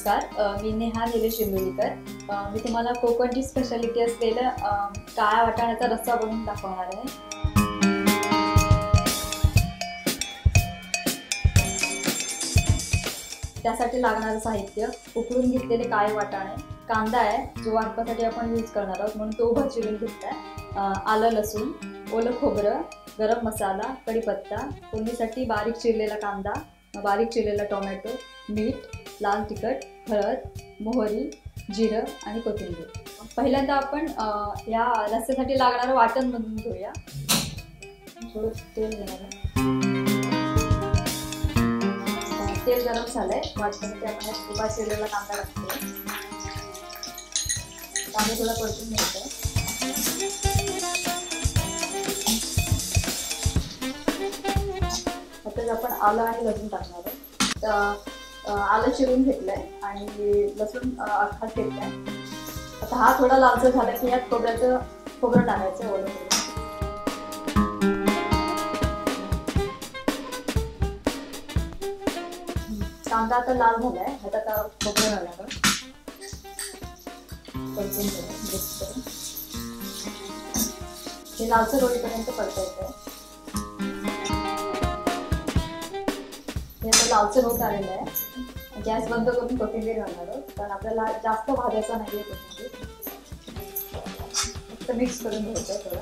नमस्कार, मी नेहा निलेश इंदुरीकर। मी तुम्हाला कोकणची स्पेशालिटी असलेलं काळ्या वाटाण्याचा रस्सा बनवून दाखवणार आहे। त्यासाठी लागणारं साहित्य: उकडून घेतलेले काळे वाटाणे, कांदा आहे जो वाटपासाठी आपण यूज करणार आहोत म्हणून तो उभा चिरून घेतलाय, आलं लसूण, ओलं खोबरं, गरम मसाला, कढीपत्ता, फोडणीसाठी बारीक चिरलेला कांदा, बारीक चिरलेला टोमॅटो, मीठ, लाल तिखट, हळद, मोहरी, जिरं आणि कोथिंबीर। पहिल्यांदा आपण या रस्स्यासाठी लागणारं वाटण बनवून घेऊया। थोडं तेल घेणार, तेल गरम झालंय, वाटण्यासाठी आपण उभा चिरलेला कांदा टाकतो। कांदा थोडा परतून घ्यायचा। आता आपण आलं आणि लसूण टाकणार आहोत। आलं चिरून घेतलंय आणि लसूण अख्खा घेतलाय। आता हा थोडा लालसर झाला की यात खोबरं टाकायचं, ओलं खोबरं। कांदा आता लाल झालाय, आता खोबरं घालावं, परतून घ्यायचं। हे लालसर होईपर्यंत परतायचं। हे आता लालसर होत आलेलं आहे। गॅस बंद करून कोथिंबीर घालणार आहोत, कारण आपल्याला जास्त भाजायचा नाहीये कोथिंबीर, फक्त मिक्स करून घ्यायचं आहे थोडं।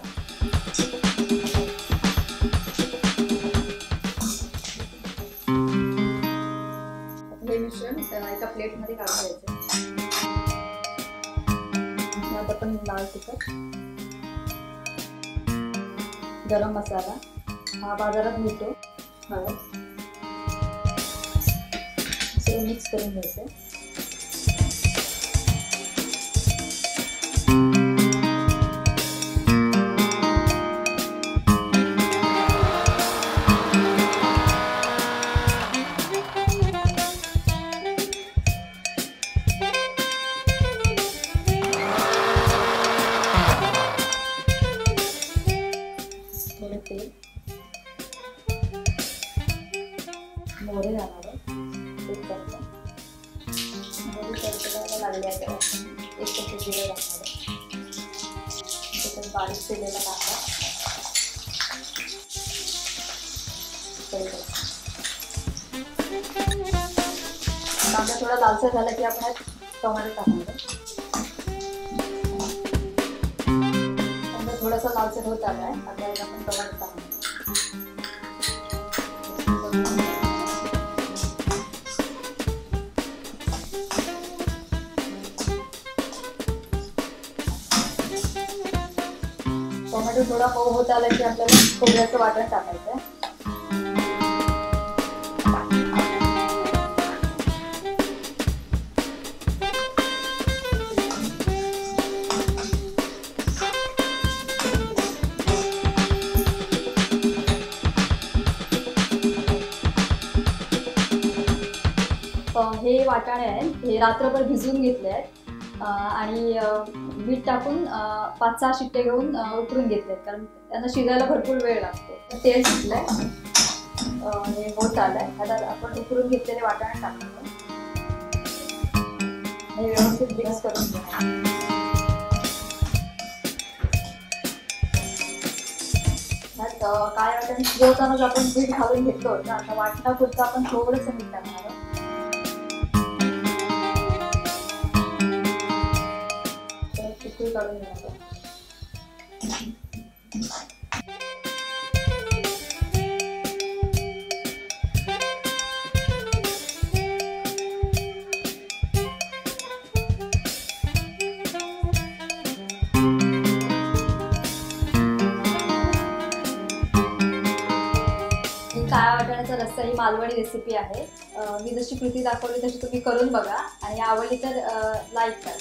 हे मिश्रण एका प्लेटमध्ये काढून घ्यायचं। आता आपण लाल तिखट, गरम मसाला हा बाजारात मिळतो, हळद मिक्स करून घ्यायचं। थोडं तेल, मोहरी घालावं, लागले आहे एक चमचा जिरं टाकणार, त्याच्यात बारीक केलेला कांदा, कांदा थोडा लालसर झाला की आपण टोमॅटो टाकणार। कांदा थोडासा लालसर होत आलाय, आता आपण टोमॅटो टाकणार। टोमॅटो थोडा मऊ होत आला की आपल्याला खोबऱ्याचं वाटण टाकायचं। हे वाटाणे आहेत, हे रात्रभर भिजवून घेतले आहेत आणि मीठ टाकून 5-6 शिट्टे घेऊन उकडून घेतलेत, कारण त्यांना शिजायला भरपूर वेळ लागतो। तेल सुटलंय, हे होत आलंय, आता आपण उकडून घेतलेले वाटाणे टाकणार, हे व्यवस्थित मिक्स करून घेणार। काय वाटाणे शिजवतानाच आपण मीठ घालून घेतलं होतं, आता वाटणापुरतं आपण थोडंसं मीठ टाकणार आहोत। काढून घ्यायचं। काळ्या वाटाण्याचा रस्सा ही मालवणी रेसिपी आहे। मी जशी कृती दाखवली तशी तुम्ही करून बघा आणि आवडली तर लाईक करा।